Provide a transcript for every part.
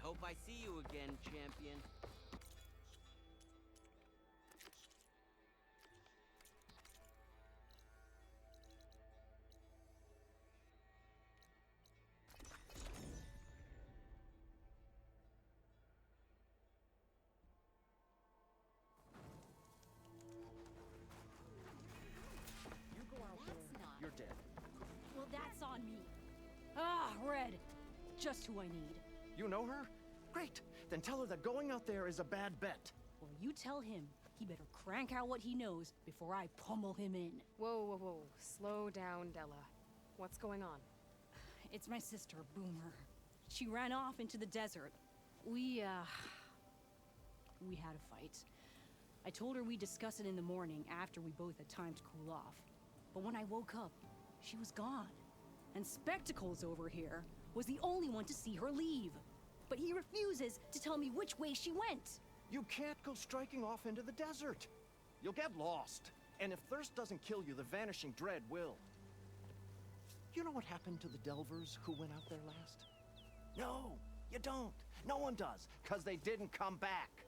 Hope I see you again, champion. You're dead. Well, that's on me. Ah, Red. Just who I need. You know her? Great. Then tell her that going out there is a bad bet. Well, you tell him he better crank out what he knows before I pummel him in. Whoa, whoa, whoa. Slow down, Della. What's going on? It's my sister, Boomer. She ran off into the desert. We had a fight. I told her we'd discuss it in the morning after we both had time to cool off. But when I woke up, she was gone. And Spectacles over here was the only one to see her leave. But he refuses to tell me which way she went. You can't go striking off into the desert. You'll get lost. And if thirst doesn't kill you, the vanishing dread will. You know what happened to the Delvers who went out there last? No, you don't. No one does, because they didn't come back.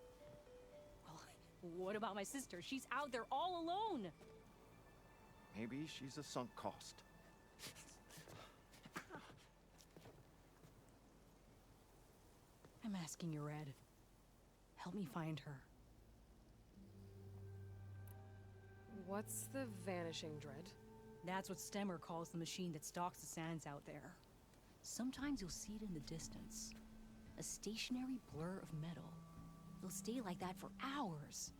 Well, what about my sister? She's out there all alone. Maybe she's a sunk cost. I'm asking you, Red. Help me find her. What's the vanishing dread? That's what Stemmer calls the machine that stalks the sands out there. Sometimes you'll see it in the distance. A stationary blur of metal. It'll stay like that for hours.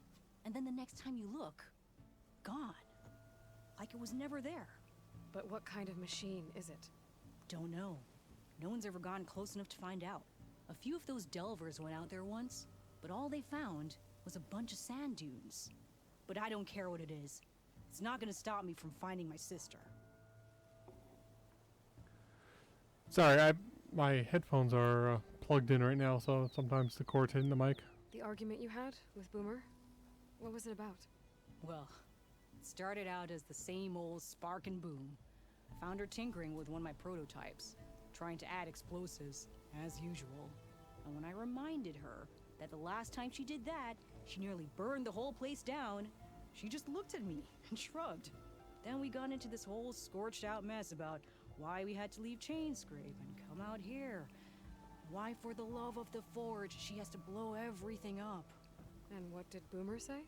And then the next time you look, gone. Like it was never there. But what kind of machine is it? Don't know. No one's ever gotten close enough to find out. A few of those delvers went out there once, but all they found was a bunch of sand dunes. But I don't care what it is. It's not gonna stop me from finding my sister. Sorry, my headphones are plugged in right now, so sometimes the cord's hitting the mic. The argument you had with Boomer? What was it about? Well, it started out as the same old spark and boom. I found her tinkering with one of my prototypes, trying to add explosives, as usual. And when I reminded her that the last time she did that, she nearly burned the whole place down, she just looked at me and shrugged. Then we got into this whole scorched out mess about why we had to leave Chainscrape and come out here. Why, for the love of the Forge, she has to blow everything up. And what did Boomer say?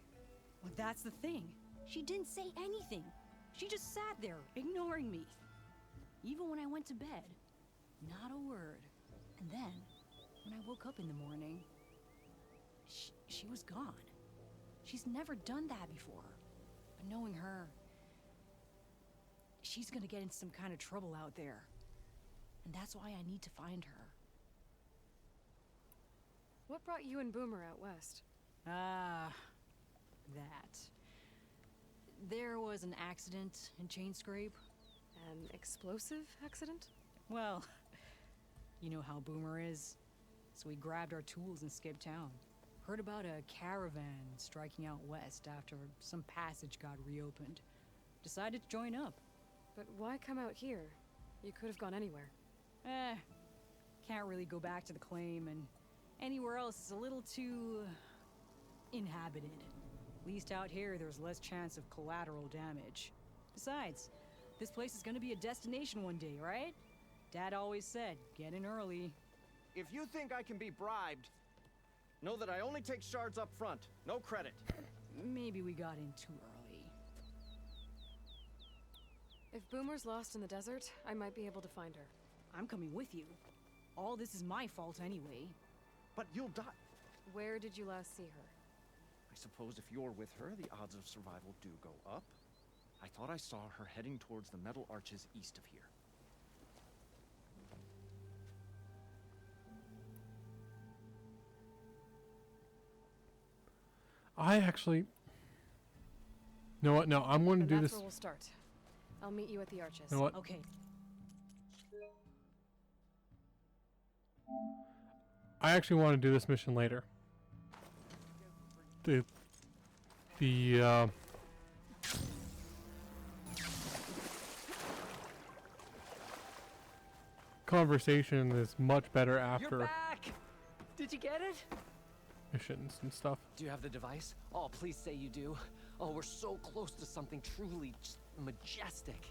Well, that's the thing. She didn't say anything. She just sat there, ignoring me. Even when I went to bed, not a word. And then, when I woke up in the morning, she was gone. She's never done that before. But knowing her, she's gonna get in some kind of trouble out there. And that's why I need to find her. What brought you and Boomer out west? That. There was an accident in Chainscrape. An explosive accident? Well, you know how Boomer is. So we grabbed our tools and skipped town. Heard about a caravan striking out west after some passage got reopened. Decided to join up. But why come out here? You could have gone anywhere. Can't really go back to the claim, and anywhere else is a little too inhabited. At least out here, there's less chance of collateral damage. Besides, this place is gonna be a destination one day, right? Dad always said, get in early. If you think I can be bribed, know that I only take shards up front. No credit. Maybe we got in too early. If Boomer's lost in the desert, I might be able to find her. I'm coming with you. All this is my fault anyway. But you'll die. Where did you last see her? I suppose if you're with her, the odds of survival do go up. I thought I saw her heading towards the metal arches east of here. I actually... You know what? No, I'm going to And do that's this... where we'll start. I'll meet you at the arches. You know what? Okay. I actually want to do this mission later. The conversation is much better after. You're back! Did you get it? Missions and stuff. Do you have the device? Oh, please say you do. Oh, we're so close to something truly just majestic.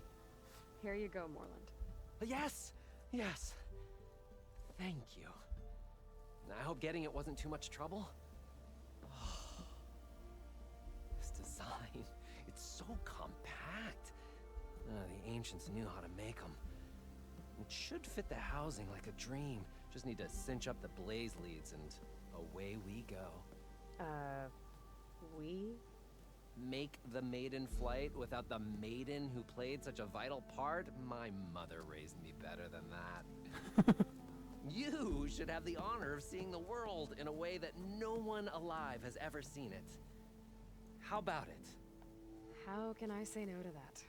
Here you go, Morlund. Yes! Yes! Thank you. I hope getting it wasn't too much trouble. Oh, this design, it's so compact. The ancients knew how to make them. It should fit the housing like a dream. Just need to cinch up the blaze leads and away we go. We? Make the maiden flight without the maiden who played such a vital part? My mother raised me better than that. You should have the honor of seeing the world in a way that no one alive has ever seen it. How about it? How can I say no to that?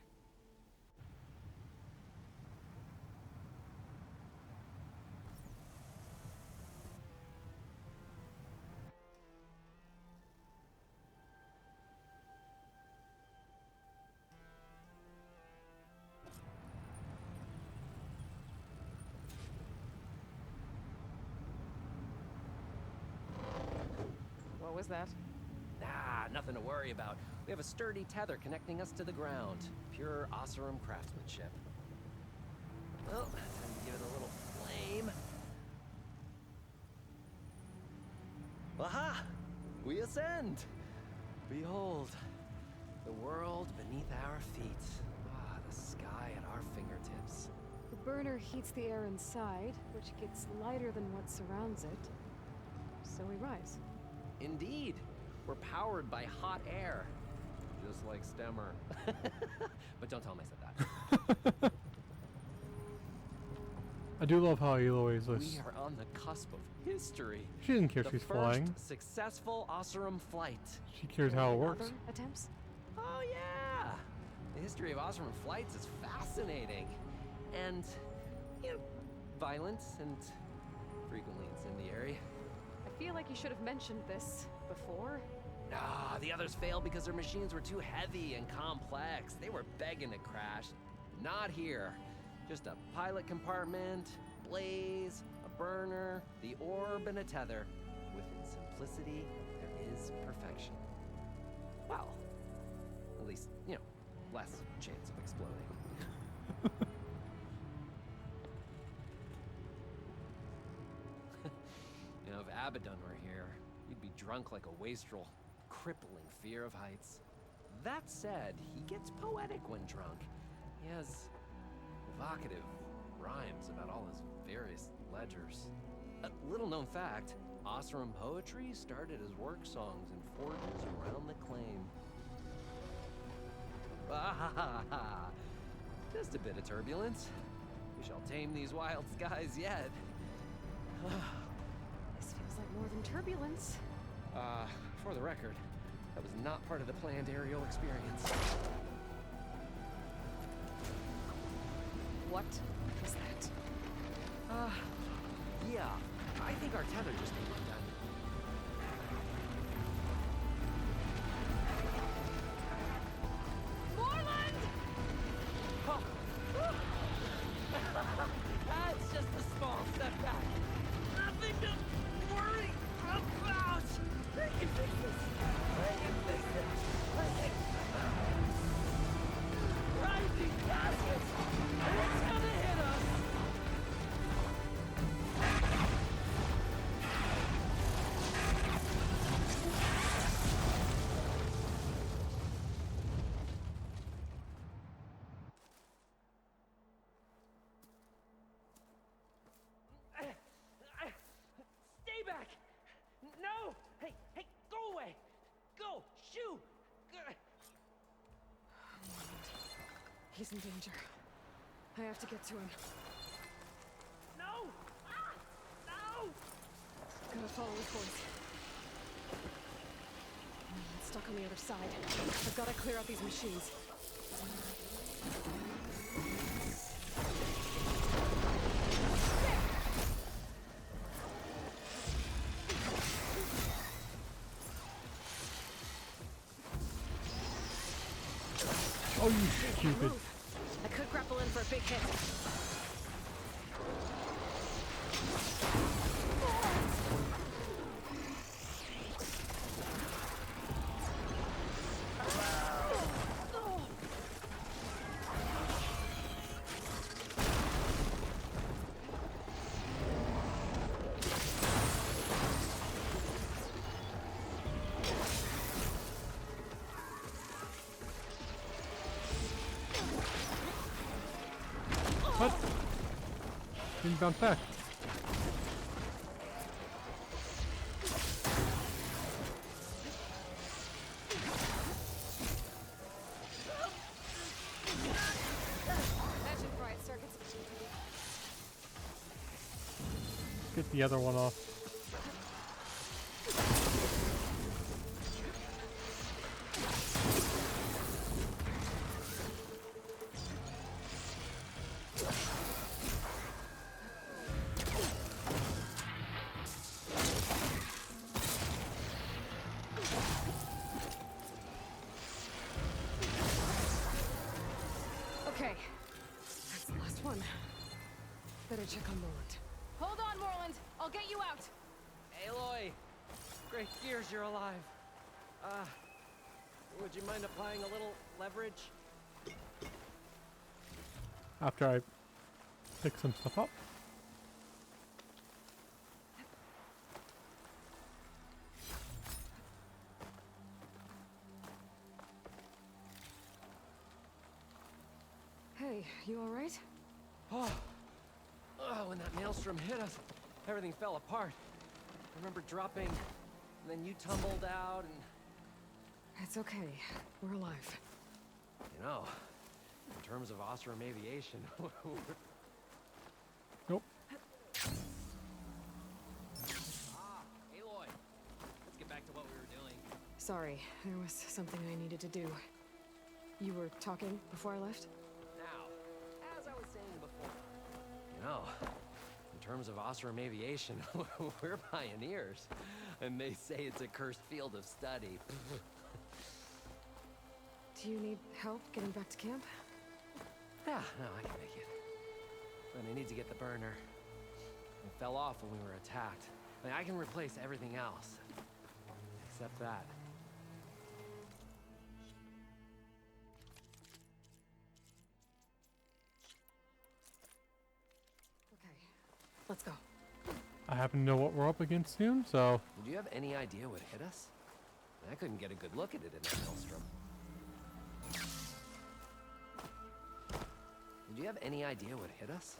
What was that? Ah, nothing to worry about. We have a sturdy tether connecting us to the ground. Pure Oseram craftsmanship. Well, time to give it a little flame. Aha! We ascend! Behold, the world beneath our feet. Ah, the sky at our fingertips. The burner heats the air inside, which gets lighter than what surrounds it. So we rise. Indeed, we're powered by hot air. Just like Stemmer. But don't tell him I said that. I do love how Aloy is We this. are on the cusp of history. She doesn't care if The she's first flying. successful Oseram flight. She cares how it works. Other attempts? Oh yeah! The history of Oseram flights is fascinating. And, you know, violent and frequently incendiary. I feel like you should have mentioned this before. Nah, the others failed because their machines were too heavy and complex. They were begging to crash. Not here. Just a pilot compartment, blaze, a burner, the orb, and a tether. Within simplicity, there is perfection. Well, at least, you know, less chance of exploding. You know, if Abaddon were here, he'd be drunk like a wastrel, crippling fear of heights. That said, he gets poetic when drunk. He has evocative rhymes about all his various ledgers. A little known fact, Oseram poetry started as work songs in forges around the claim. Ah, just a bit of turbulence. We shall tame these wild skies yet. This feels like more than turbulence. For the record, that was not part of the planned aerial experience. What is that? Yeah, I think our tether just ain't done. Morlund! Oh. That's just a small setback. Nothing to worry about. We can fix this. We can fix it. Rising gases. It's gonna hit us. Stay back! No! Hey, hey, go away! Go! Shoo! He's in danger. I have to get to him. No! Ah! No! Gotta follow his voice. It's stuck on the other side. I've gotta clear out these machines. Oh, you stupid. Move. I could grapple in for a big hit. Didn't bounce back. That should fry its circuits. Get the other one off. Okay. That's the last one. Better check on Morlund. Hold on, Morlund. I'll get you out. Aloy! Great gears you're alive. Would you mind applying a little leverage? After I pick some stuff up. Hey, you alright? Oh, when that maelstrom hit us, everything fell apart. I remember dropping, and then you tumbled out, and It's okay. We're alive. you know, in terms of Osram aviation, Nope. Aloy, let's get back to what we were doing. Sorry, there was something I needed to do. You were talking before I left? Now, as I was saying before, you know, in terms of Osram aviation, we're pioneers, and they say it's a cursed field of study. Do you need help getting back to camp? Yeah, no, I can make it. But I need to get the burner. It fell off when we were attacked. I mean, I can replace everything else. Except that. Okay, let's go. I happen to know what we're up against soon, so Did you have any idea what hit us? I couldn't get a good look at it in that maelstrom. Did you have any idea what hit us?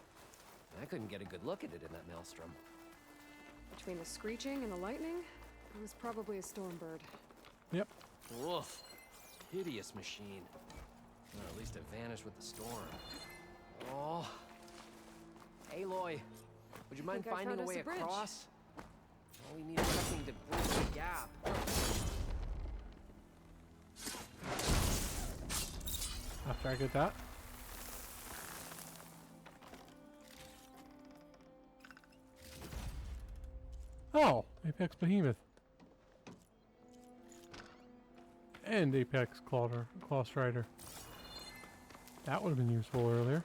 I couldn't get a good look at it in that maelstrom. Between the screeching and the lightning, it was probably a storm bird. yep. Woof. Hideous machine. Well, at least it vanished with the storm. Oh. Aloy, would you mind think I finding found a us way a bridge. across? All we need is something to bridge the gap. After I get that. Oh, Apex Behemoth. And Apex Claw Strider. That would have been useful earlier.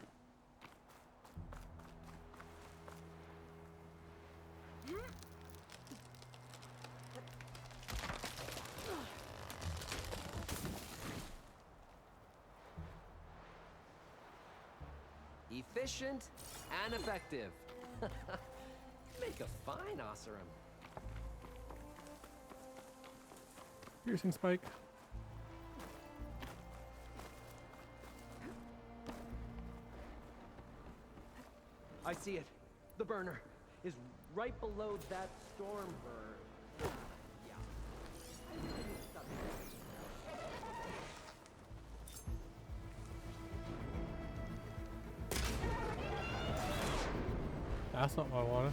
Efficient and effective. Make a fine Osram. Piercing spike. I see it. The burner is right below that storm bird. Yeah. That's not what I wanted.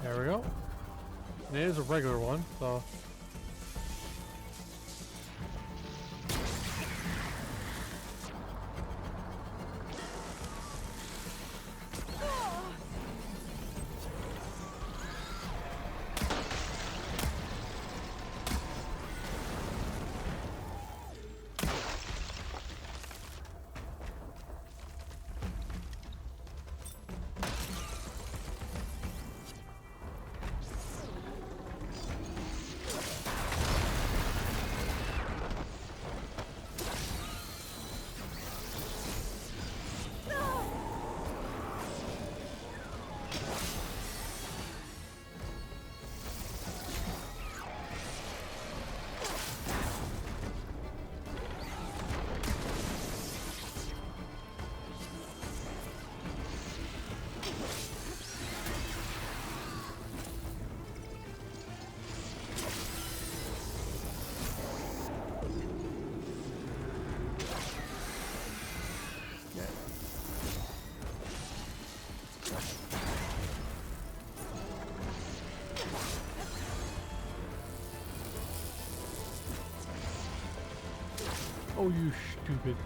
There we go. And it is a regular one, so. Oh, you stupid.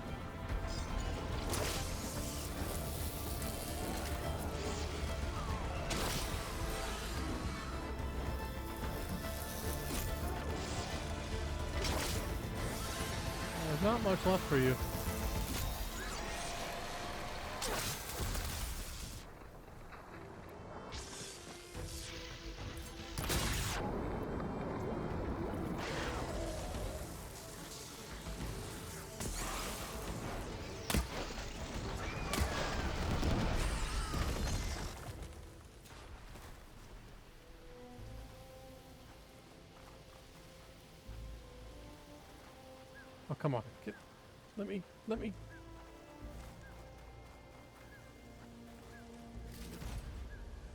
There's not much left for you. Oh, come on. Let me.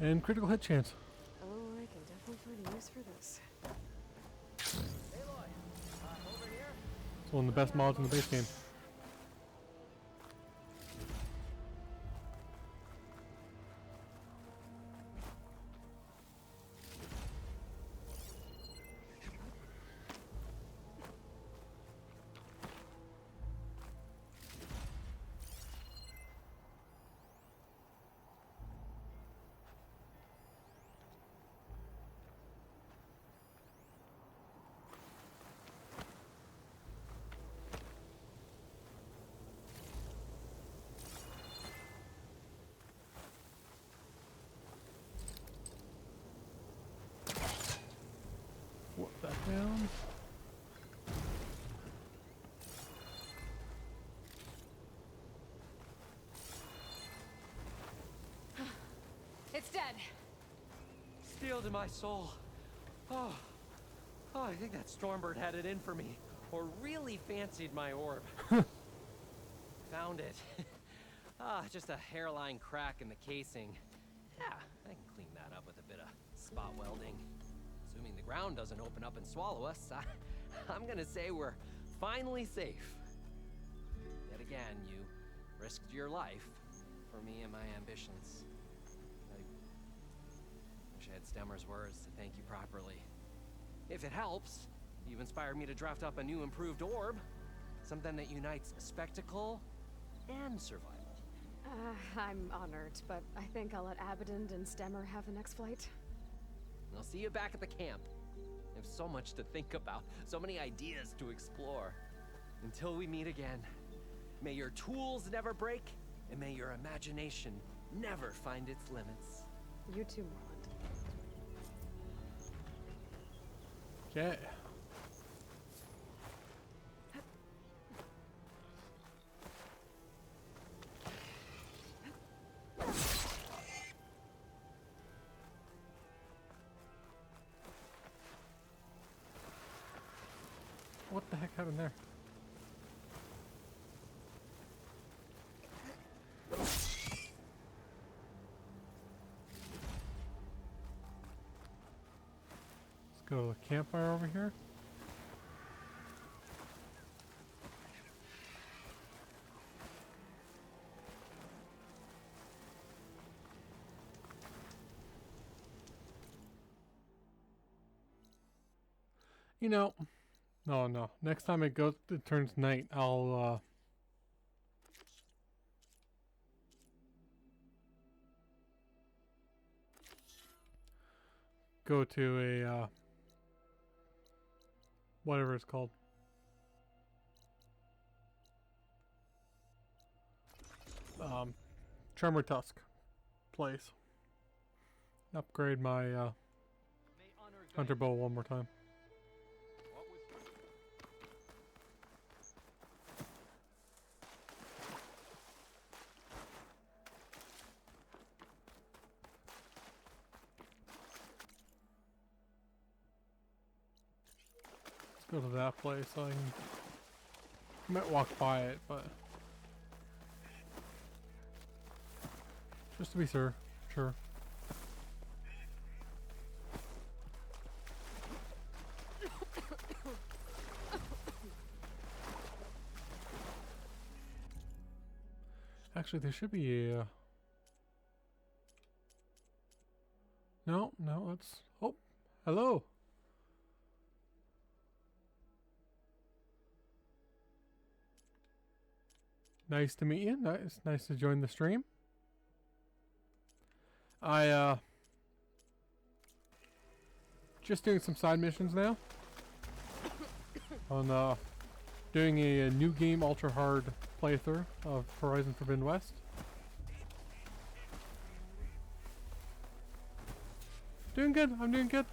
And critical hit chance. Oh, I can definitely find a use for this. It's one of the best mods in the base game. Put that down. It's dead. Steel to my soul. Oh, I think that Stormbird had it in for me, or really fancied my orb. Found it. Just a hairline crack in the casing. Yeah, I can clean that up with a bit of spot welding. Assuming the ground doesn't open up and swallow us, I'm gonna say we're finally safe. Yet again, you risked your life for me and my ambitions. I wish I had Stemmer's words to thank you properly. If it helps, you've inspired me to draft up a new improved orb. Something that unites spectacle and survival. I'm honored, but I think I'll let Abaddon and Stemmer have the next flight. I'll see you back at the camp. I have so much to think about, so many ideas to explore. Until we meet again, may your tools never break, and may your imagination never find its limits. You too, Morlund. Okay. What the heck happened there? Let's go to the campfire over here. You know, no. Next time it turns night, I'll go to a whatever it's called. Tremor Tusk place. Upgrade my hunter bow one more time. Go to that place. I might walk by it, but just to be sure. Actually, there should be a. No, it's. Oh, hello. Nice to meet you. Nice to join the stream. I just doing some side missions now. On doing a new game ultra hard playthrough of Horizon Forbidden West. Doing good. I'm doing good.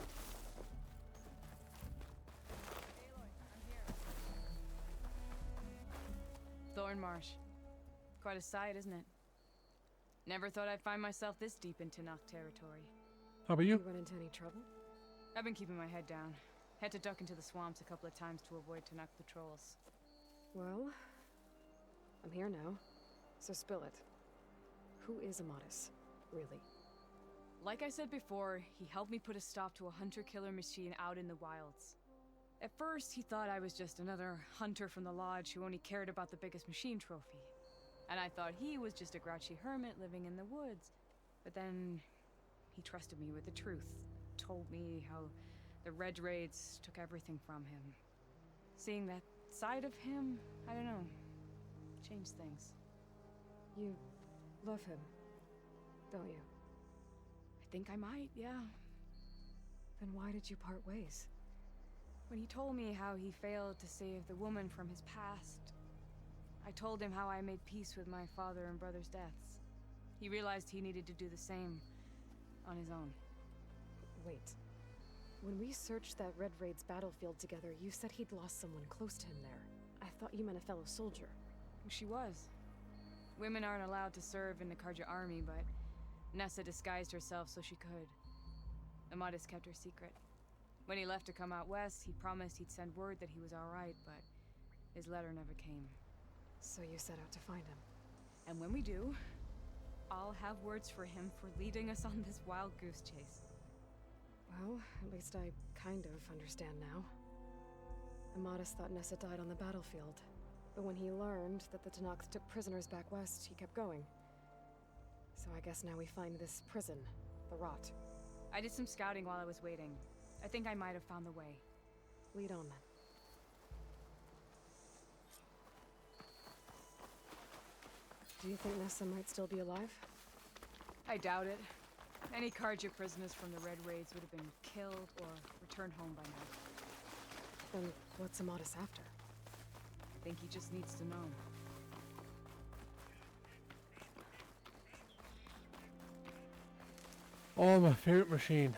Thornmarsh. Quite a sight, isn't it? Never thought I'd find myself this deep into Nock territory. How about you? You run into any trouble? I've been keeping my head down. Had to duck into the swamps a couple of times to avoid Talanah patrols. Well, I'm here now, so spill it. Who is Amatis, really? Like I said before, he helped me put a stop to a hunter-killer machine out in the wilds. At first, he thought I was just another hunter from the lodge who only cared about the biggest machine trophy. And I thought he was just a grouchy hermit living in the woods. But then, he trusted me with the truth. Told me how the Red Raids took everything from him. Seeing that side of him, I don't know, changed things. You love him, don't you? I think I might, yeah. Then why did you part ways? When he told me how he failed to save the woman from his past, I told him how I made peace with my father and brother's deaths. He realized he needed to do the same on his own. Wait. When we searched that Red Raid's battlefield together, you said he'd lost someone close to him there. I thought you meant a fellow soldier. She was. Women aren't allowed to serve in the Karja army, but Nessa disguised herself so she could. Amatis kept her secret. When he left to come out west, he promised he'd send word that he was alright, but his letter never came. So you set out to find him. And when we do, I'll have words for him for leading us on this wild goose chase. Well, at least I kind of understand now. Amatis thought Nessa died on the battlefield, but when he learned that the Tanaks took prisoners back west, he kept going. So I guess now we find this prison, the Rot. I did some scouting while I was waiting. I think I might have found the way. Lead on then. Do you think Nessa might still be alive? I doubt it. Any Karja prisoners from the Red Raids would have been killed or returned home by now. Then what's Amatis after? I think he just needs to know. Oh, my favorite machine.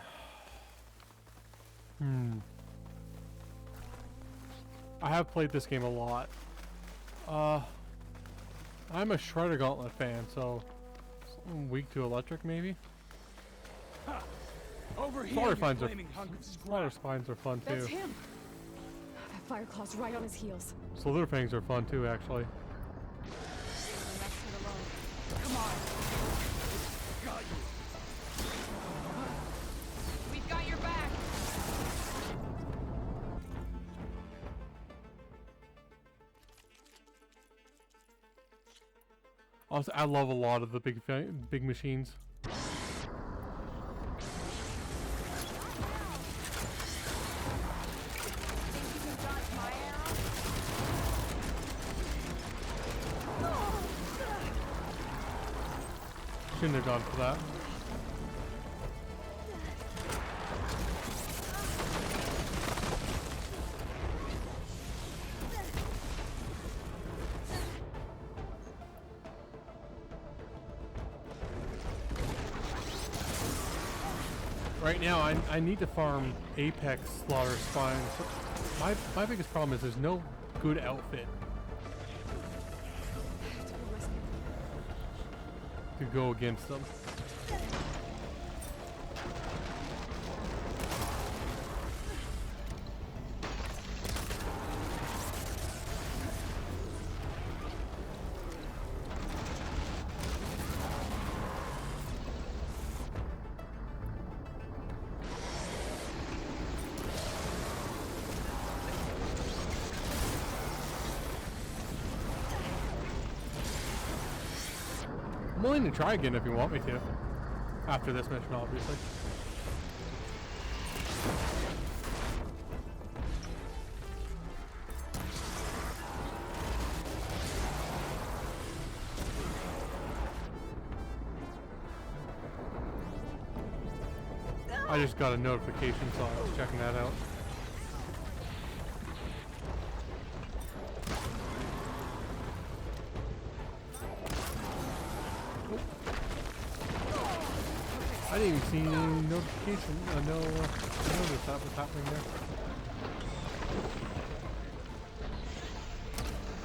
I have played this game a lot. I'm a Shredder Gauntlet fan, so something weak to electric, maybe. Over here, Slaughter you spines flaming hunk of Slaughter scrap. spines are fun too. That's him! That Fireclaw's right on his heels. Slither fangs are fun too, actually. The next hit alone. Come on! Got you. We've got your back! Also, I love a lot of the big machines. Shouldn't have gone for that. Right now, I need to farm Apex Slaughter Spines. My biggest problem is there's no good outfit to go against them. I'm willing to try again if you want me to. After this mission, obviously. I just got a notification, so I was checking that out. I didn't even see any notification, no notice that was happening there.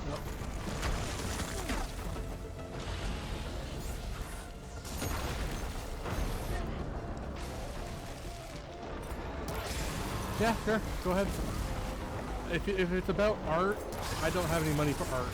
Nope. Yeah, sure, go ahead. If it's about art, I don't have any money for art.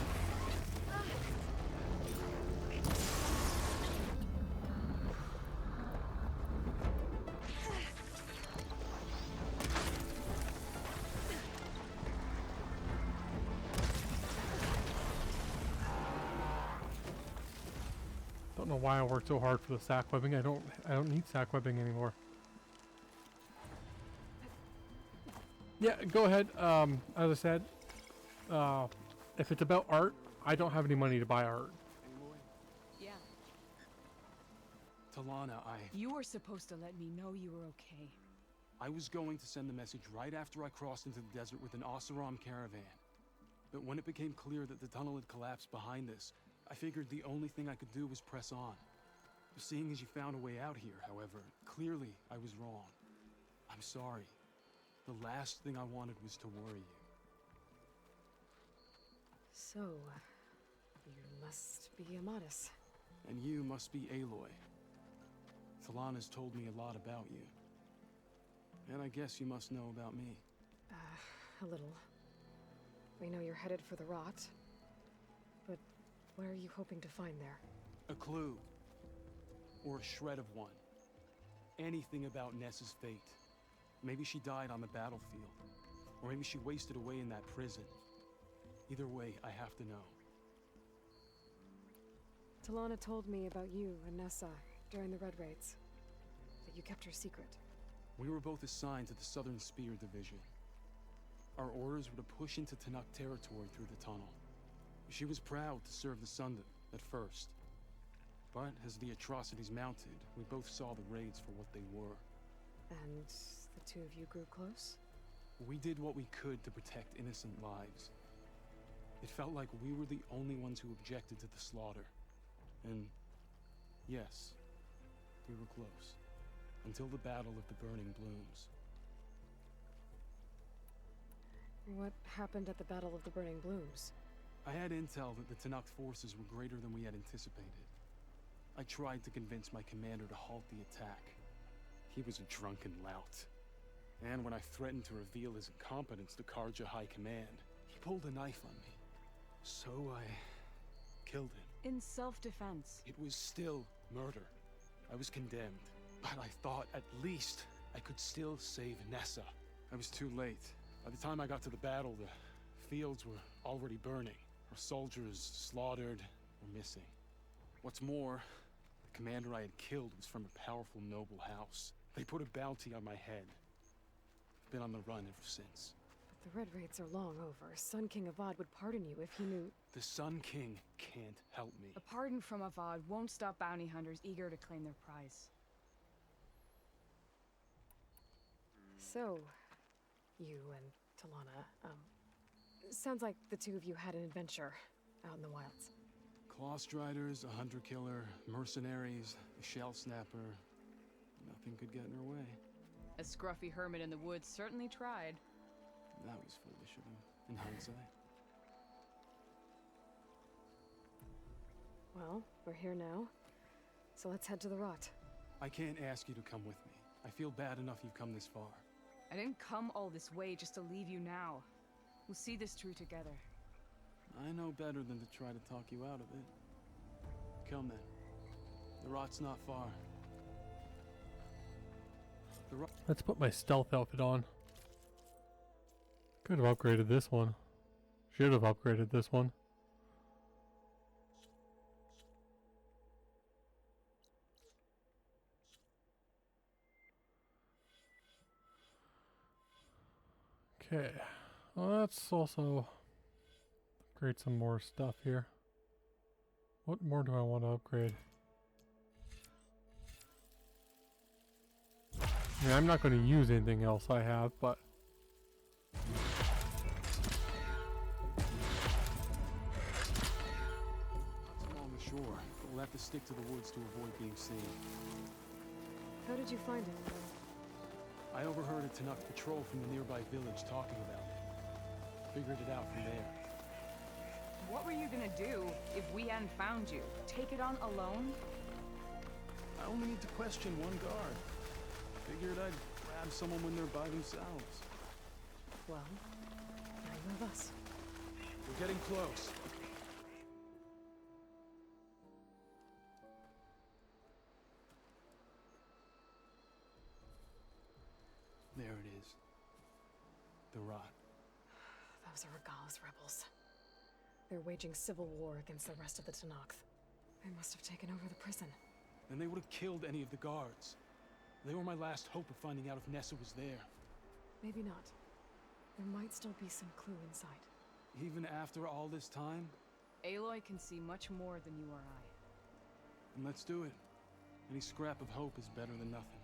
Don't know why I worked so hard for the sack webbing. I don't need sack webbing anymore. Yeah, go ahead. As I said, if it's about art, I don't have any money to buy art. Yeah. Talanah, You were supposed to let me know you were okay. I was going to send the message right after I crossed into the desert with an Oseram caravan. But when it became clear that the tunnel had collapsed behind us, I figured the only thing I could do was press on. Seeing as you found a way out here, however, clearly I was wrong. I'm sorry. The last thing I wanted was to worry you. So, you must be Amatis. And you must be Aloy. Talanah's told me a lot about you. And I guess you must know about me. A little. We know you're headed for the rot. But what are you hoping to find there? A clue. Or a shred of one. Anything about Nessa's fate. Maybe she died on the battlefield. Or maybe she wasted away in that prison. Either way, I have to know. Talanah told me about you and Nessa during the Red Raids. That you kept her secret. We were both assigned to the Southern Spear Division. Our orders were to push into Tanakh territory through the tunnel. She was proud to serve the Sundom at first. But as the atrocities mounted, we both saw the raids for what they were. And the two of you grew close? We did what we could to protect innocent lives. It felt like we were the only ones who objected to the slaughter. And yes, we were close. Until the Battle of the Burning Blooms. What happened at the Battle of the Burning Blooms? I had intel that the Tanakh forces were greater than we had anticipated. I tried to convince my commander to halt the attack. He was a drunken lout. And when I threatened to reveal his incompetence to Karja High Command, he pulled a knife on me. So I killed him. In self-defense. It was still murder. I was condemned. But I thought at least I could still save Nessa. I was too late. By the time I got to the battle, the fields were already burning. Our soldiers slaughtered or missing. What's more, the commander I had killed was from a powerful noble house. They put a bounty on my head. I've been on the run ever since. But the Red Raids are long over. Sun King Avad would pardon you if he knew... The Sun King can't help me. A pardon from Avad won't stop bounty hunters eager to claim their prize. So, you and Talanah, sounds like the two of you had an adventure out in the wilds. Claw Striders, a hunter killer, mercenaries, a shell snapper. Nothing could get in her way. A scruffy hermit in the woods certainly tried. That was foolish of him, in hindsight. Well, we're here now, so let's head to the rot. I can't ask you to come with me. I feel bad enough you've come this far. I didn't come all this way just to leave you now. We'll see this through together. I know better than to try to talk you out of it. Come then. The rot's not far. Let's put my stealth outfit on. Could have upgraded this one. Should have upgraded this one. Okay. Well, let's also upgrade some more stuff here. What more do I want to upgrade? I mean, I'm not going to use anything else I have, but... It's along the shore, but we'll have to stick to the woods to avoid being seen. How did you find it? I overheard a Tanakh patrol from the nearby village talking about it. Figured it out from there. What were you gonna do if we hadn't found you? Take it on alone? I only need to question one guard. Figured I'd grab someone when they're by themselves. Well, now you have us. We're getting close. There it is. The rot. Those are Regal's rebels. They're waging civil war against the rest of the Tanakh. They must have taken over the prison. Then they would have killed any of the guards. They were my last hope of finding out if Nessa was there. Maybe not. There might still be some clue inside. Even after all this time? Aloy can see much more than you or I. Then let's do it. Any scrap of hope is better than nothing.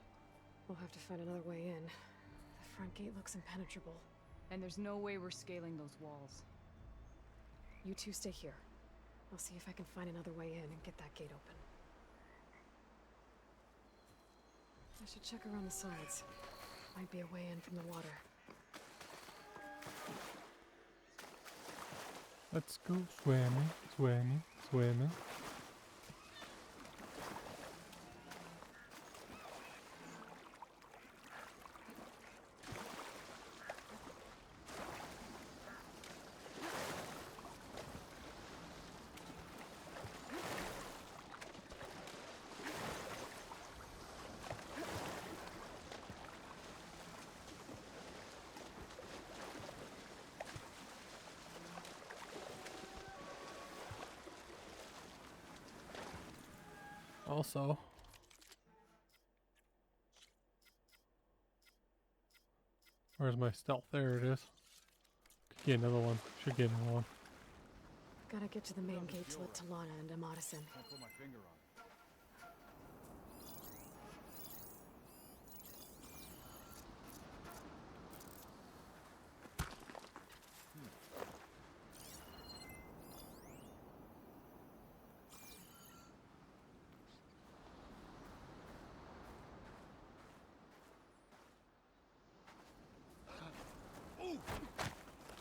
We'll have to find another way in. The front gate looks impenetrable. And there's no way we're scaling those walls. You two stay here. I'll see if I can find another way in and get that gate open. I should check around the sides. Might be a way in from the water. Let's go swimming, swimming, swimming. Also, where's my stealth? There it is. Could get another one. Should get another one. Gotta get to the main gate to let Talanah and Amadis in. Can't put my finger on it.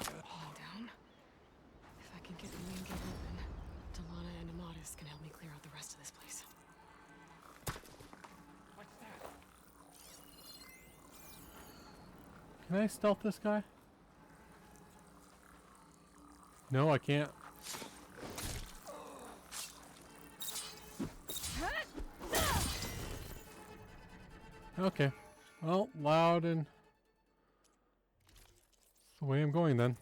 Calm down. If I can get the main gate open, Talanah and Amadis can help me clear out the rest of this place. Can I stealth this guy? No, I can't. Okay. Well, loud and... That's the way I'm going then.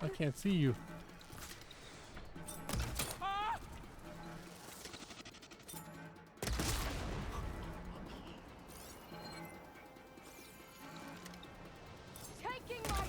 I can't see you. Taking my...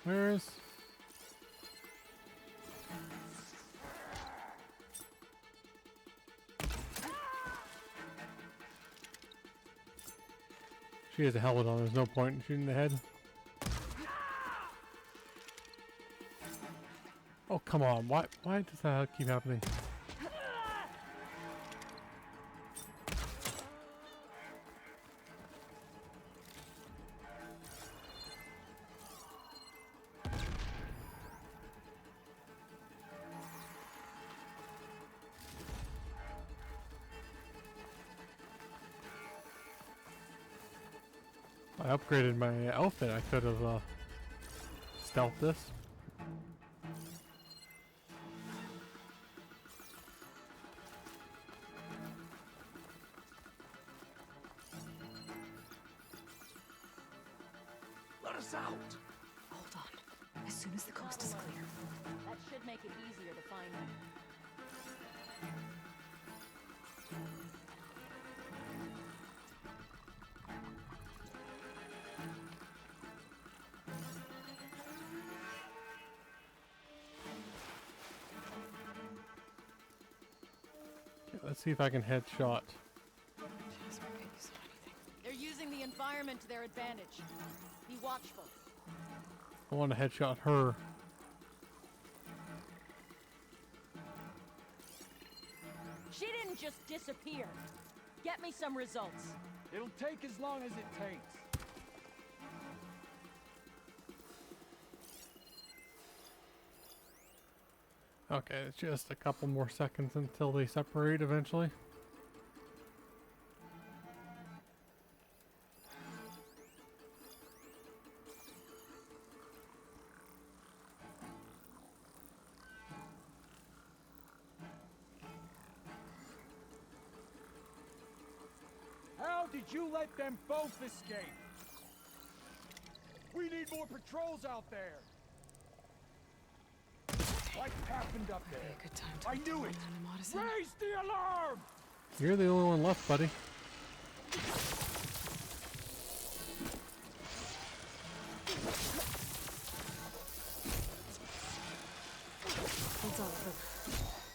Where's... She has a helmet on, there's no point in shooting the head. Oh, come on. Why does that keep happening? I upgraded my outfit. I could have stealthed this. Let us out! Hold on. As soon as the coast is clear. That should make it easier to find them. Okay, let's see if I can headshot. They're using the environment to their advantage. Be watchful. I want to headshot her. She didn't just disappear. Get me some results. It'll take as long as it takes. Okay, it's just a couple more seconds until they separate eventually. How did you let them both escape? We need more patrols out there. What happened up Be there? a good time to I knew it! Raise the alarm! You're the only one left, buddy. Hold on,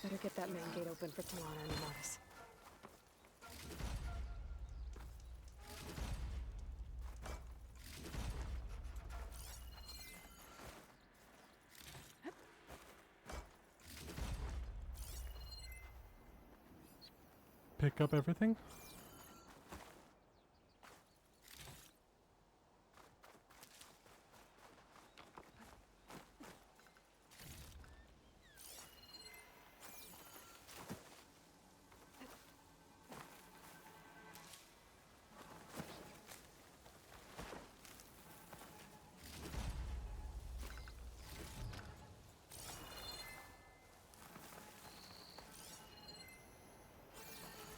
better get that main gate open for Talanah and Amaris. Pick up everything.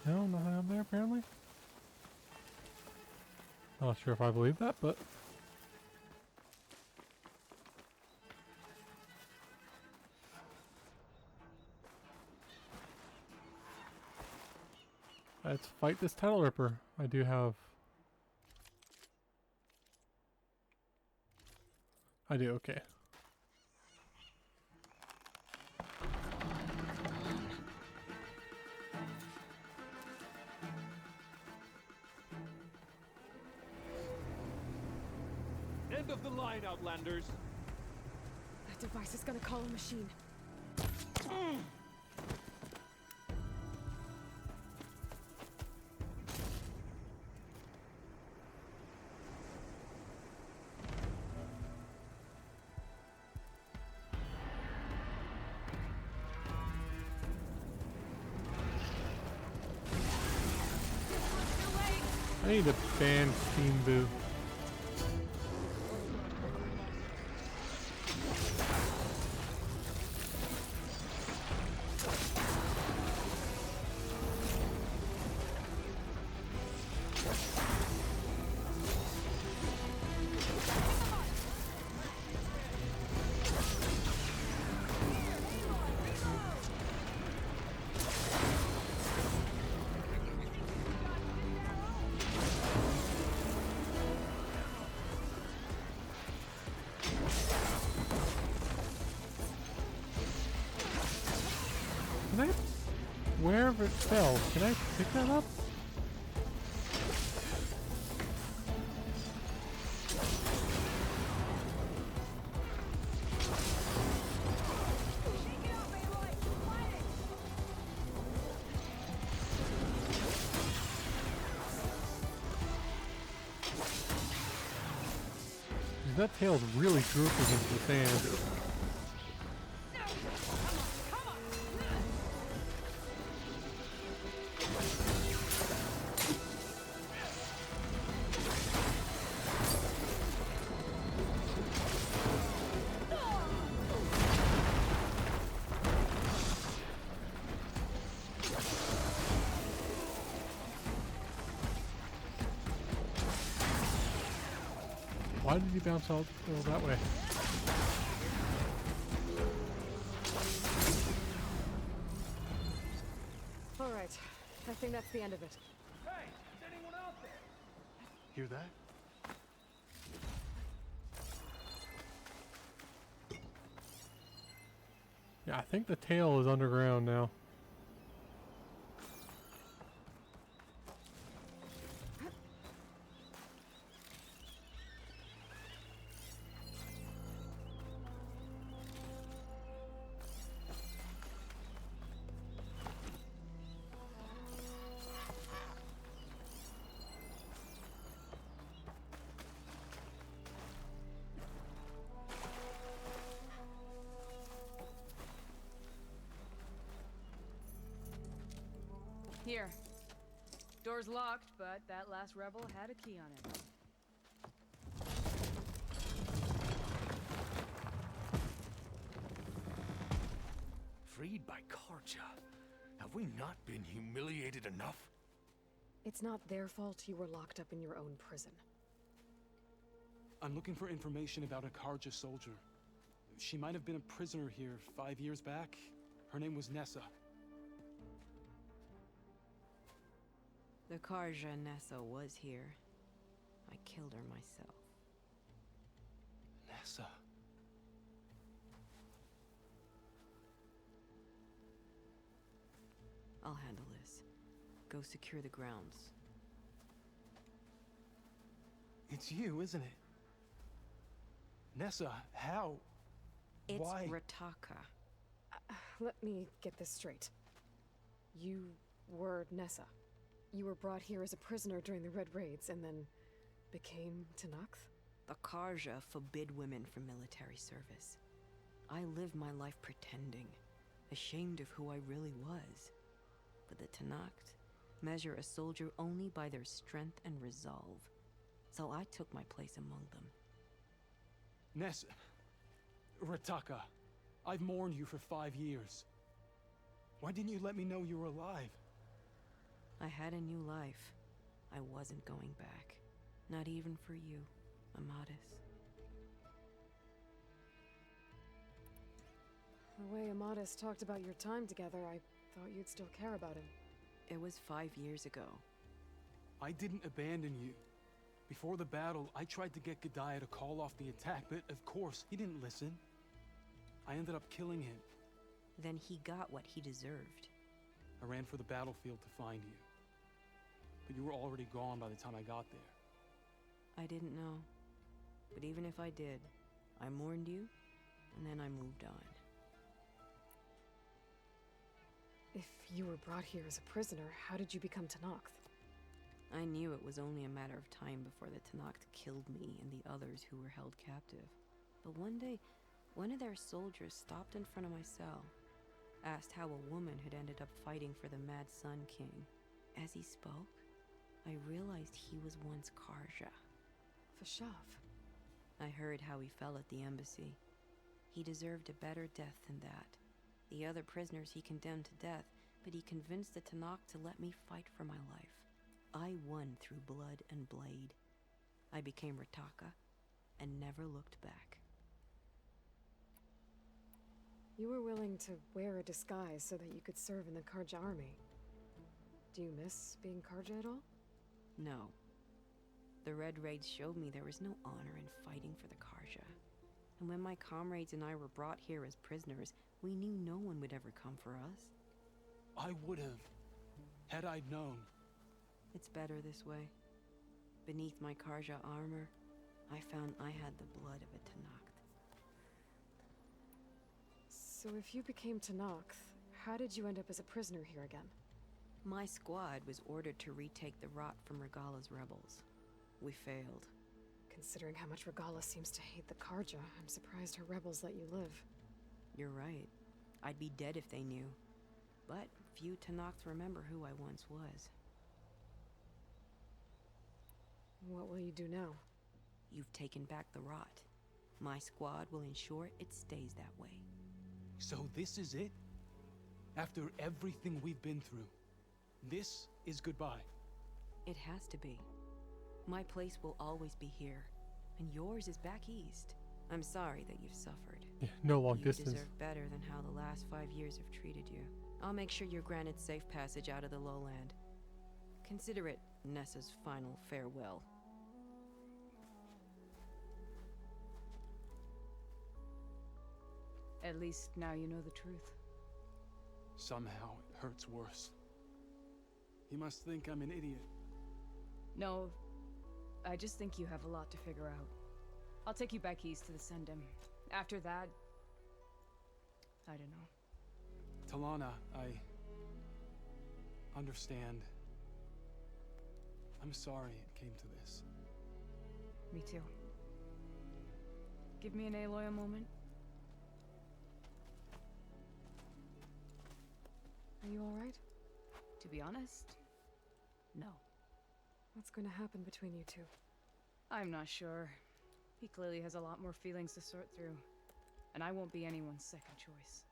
No, nothing up there apparently. Not sure if I believe that, but let's fight this title ripper. I do have. I do, okay. End of the line, Outlanders. That device is gonna call a machine. I need to ban Steam Boo. whatever it fell. Can I pick that up? That tail's really drooping into the sand. Why did he bounce out that way? All right. I think that's the end of it. Hey, is anyone out there? Hear that? Yeah, I think the tail is underground now. Here. Door's locked, but that last rebel had a key on it. Freed by Karja. Have we not been humiliated enough? It's not their fault you were locked up in your own prison. I'm looking for information about a Karja soldier. She might have been a prisoner here 5 years back. Her name was Nessa. The Karja Nessa was here. I killed her myself. Nessa. I'll handle this. Go secure the grounds. It's you, isn't it? Nessa, how? It's Why? Rataka. Let me get this straight. You were Nessa. You were brought here as a prisoner during the Red Raids and then became Talanah? The Karja forbid women from military service. I lived my life pretending, ashamed of who I really was. But the Talanah measure a soldier only by their strength and resolve. So I took my place among them. Nessa. Rataka. I've mourned you for 5 years. Why didn't you let me know you were alive? I had a new life. I wasn't going back. Not even for you, Amadis. The way Amadis talked about your time together, I thought you'd still care about him. It was 5 years ago. I didn't abandon you. Before the battle, I tried to get G'daiah to call off the attack, but of course, he didn't listen. I ended up killing him. Then he got what he deserved. I ran for the battlefield to find you. But you were already gone by the time I got there. I didn't know. But even if I did, I mourned you, and then I moved on. If you were brought here as a prisoner, how did you become Talanah? I knew it was only a matter of time before the Talanah killed me and the others who were held captive. But one day, one of their soldiers stopped in front of my cell, asked how a woman had ended up fighting for the Mad Sun King. As he spoke, I realized he was once Karja. Fashav. I heard how he fell at the embassy. He deserved a better death than that. The other prisoners he condemned to death, but he convinced the Talanah to let me fight for my life. I won through blood and blade. I became Rataka and never looked back. You were willing to wear a disguise so that you could serve in the Karja army. Do you miss being Karja at all? No. The Red Raids showed me there was no honor in fighting for the Karja. And when my comrades and I were brought here as prisoners, we knew no one would ever come for us. I would have. Had I known. It's better this way. Beneath my Karja armor, I found I had the blood of a Tanakh. So if you became Tanakh, how did you end up as a prisoner here again? My squad was ordered to retake the rot from Regala's rebels. We failed. Considering how much Regala seems to hate the Karja, I'm surprised her rebels let you live. You're right. I'd be dead if they knew. But few Tanakhs remember who I once was. What will you do now? You've taken back the rot. My squad will ensure it stays that way. So this is it? After everything we've been through, this is goodbye? It has to be. My place will always be here, and yours is back east. I'm sorry that you've suffered. Yeah, no long You distance. deserve better than how the last 5 years have treated you. I'll make sure you're granted safe passage out of the lowland. Consider it Nessa's final farewell. At least now you know the truth. Somehow it hurts worse. He must think I'm an idiot. No, I just think you have a lot to figure out. I'll take you back east to the Sendem. After that, I don't know. Talanah, I understand. I'm sorry it came to this. Me too. Give me an Aloy a moment. Are you alright? To be honest, no. What's going to happen between you two? I'm not sure. He clearly has a lot more feelings to sort through, and I won't be anyone's second choice.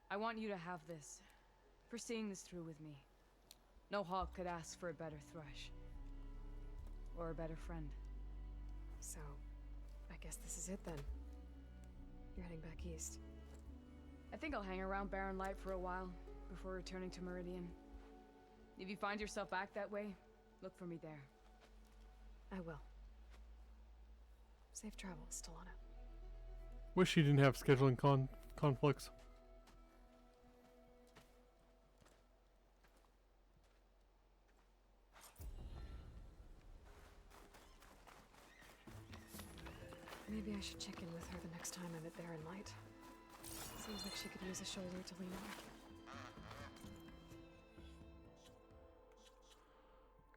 I want you to have this, for seeing this through with me. No hawk could ask for a better thrush. Or a better friend. So, I guess this is it then. You're heading back east. I think I'll hang around Barren Light for a while, before returning to Meridian. If you find yourself back that way, look for me there. I will. Safe travels, Talanah. Wish she didn't have scheduling conflicts. Maybe I should check in with her the next time I'm at Barren Light. Seems like she could use a shoulder to lean on.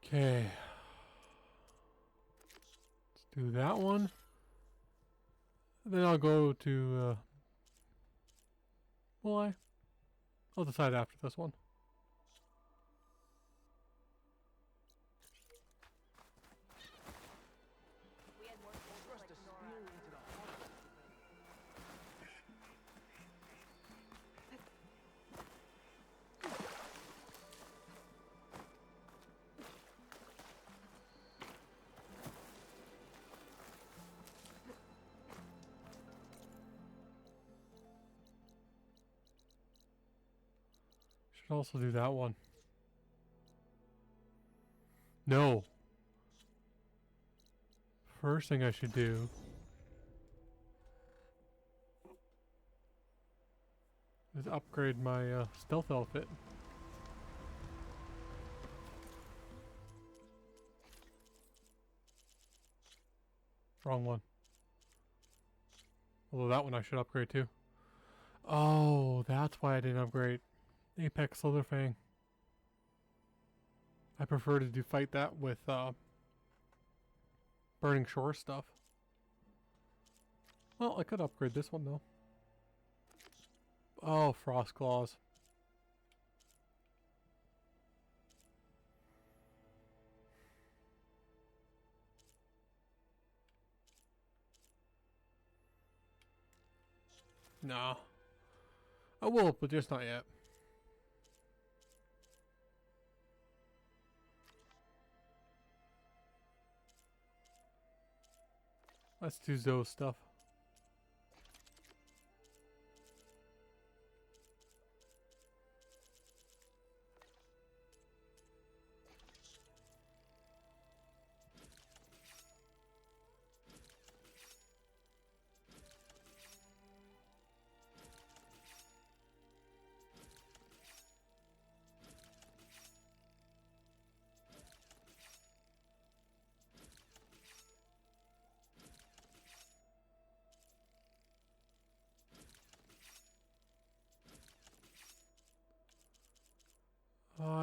Okay. Let's do that one. Then I'll go to, will I? I'll decide after this one. Should also do that one. No. First thing I should do is upgrade my stealth outfit. Wrong one. Although that one I should upgrade too. Oh, that's why I didn't upgrade Apex Slitherfang. I prefer to fight that with Burning Shore stuff. Well, I could upgrade this one though. Oh, Frost Claws. No. I will, but just not yet. Let's do Zoe stuff.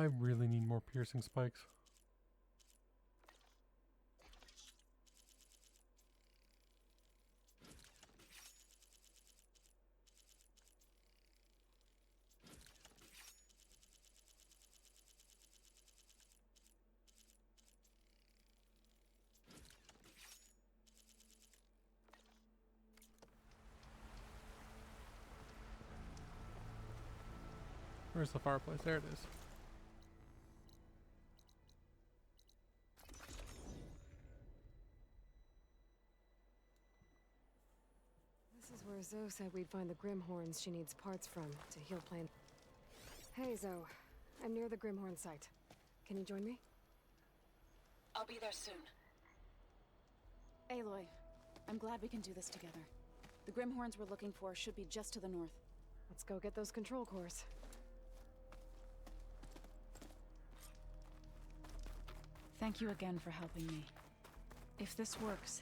really need more piercing spikes. Where's the fireplace? There it is. This is where Zoe said we'd find the Grimhorns she needs parts from to heal Plain. Hey, Zoe. I'm near the Grimhorn site. Can you join me? I'll be there soon. Aloy, I'm glad we can do this together. The Grimhorns we're looking for should be just to the north. Let's go get those control cores. Thank you again for helping me. If this works,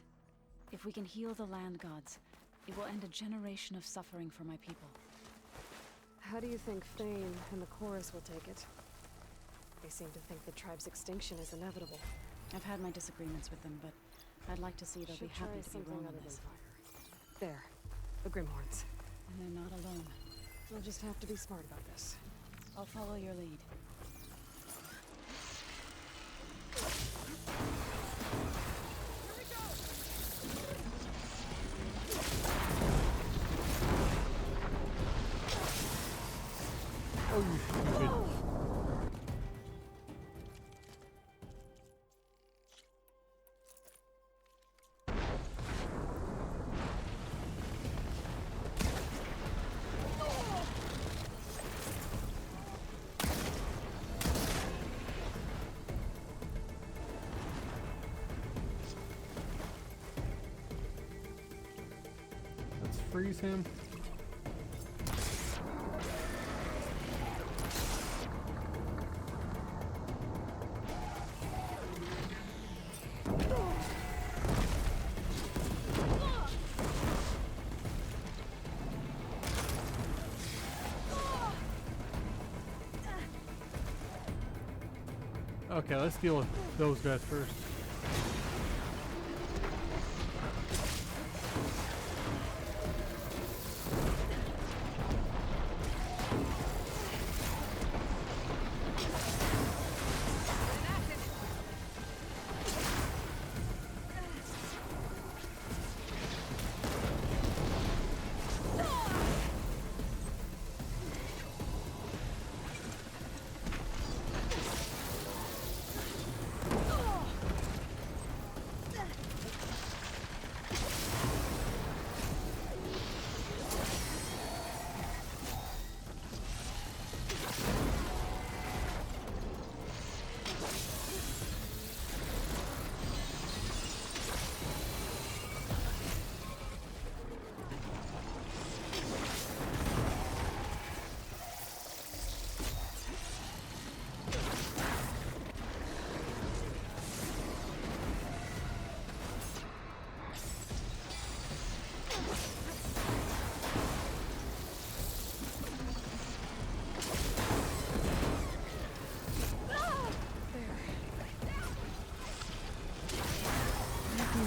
if we can heal the land gods, it will end a generation of suffering for my people. How do you think Fane and the chorus will take it? They seem to think the tribe's extinction is inevitable. I've had my disagreements with them, but I'd like to see they'll be happy to be wrong on this. There. The Grimhorns. And they're not alone. We'll just have to be smart about this. I'll follow your lead. Oh, you stupid. Let's freeze him. Okay, let's deal with those guys first.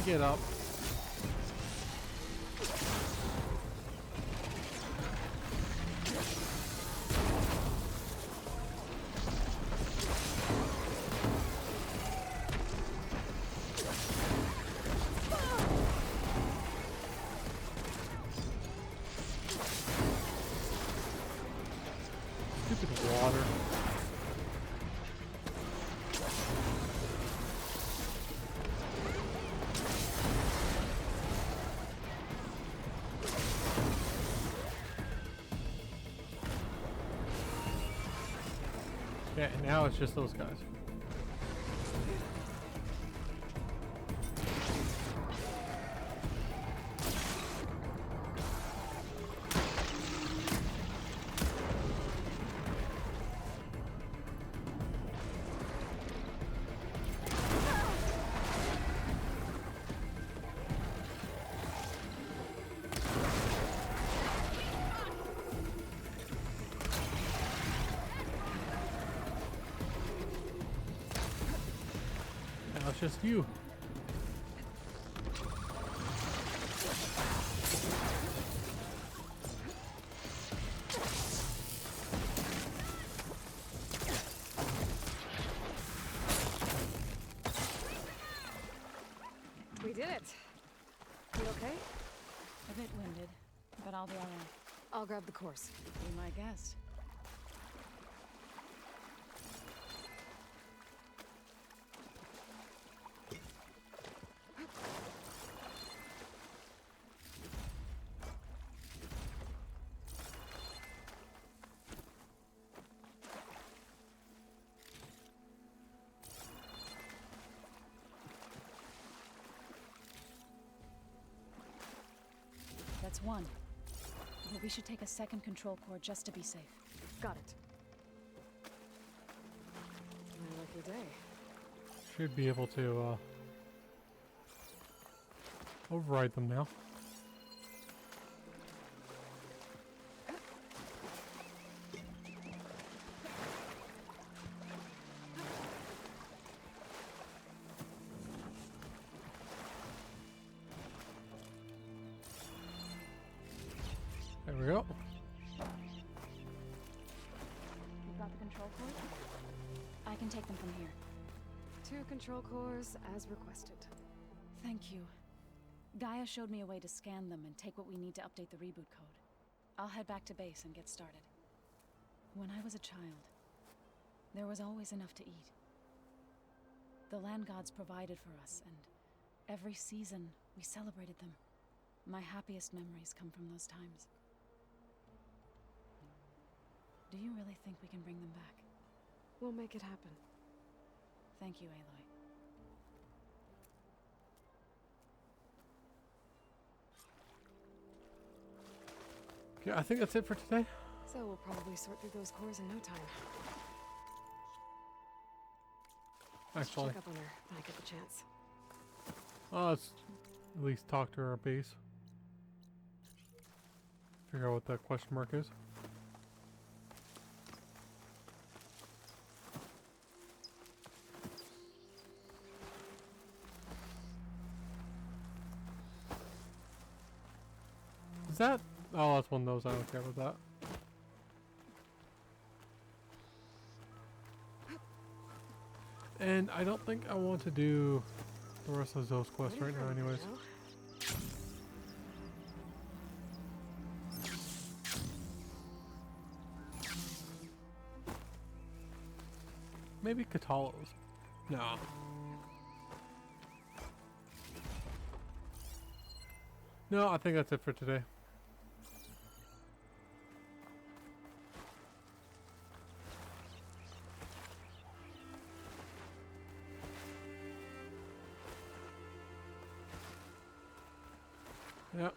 Get up. Stupid water. Yeah, now it's just those guys. it's just you. We did it. You okay? A bit winded, but I'll be alright. I'll grab the course. Be my guest. That's one. But we should take a second control core just to be safe. Got it. My lucky day. Should be able to override them now. There we go. You've got the control cores? I can take them from here. 2 control cores as requested. Thank you. Gaia showed me a way to scan them and take what we need to update the reboot code. I'll head back to base and get started. When I was a child, there was always enough to eat. The land gods provided for us, and every season we celebrated them. My happiest memories come from those times. Do you really think we can bring them back? We'll make it happen. Thank you, Aloy. Okay, I think that's it for today. So we'll probably sort through those cores in no time. Actually, Check up on her when I get the chance. let's at least talk to our base. Figure out what that question mark is. Is that? Oh, that's one of those. I don't care about that. And I don't think I want to do the rest of those quests right now anyways. Maybe Catalos. No. No, I think that's it for today. Yep.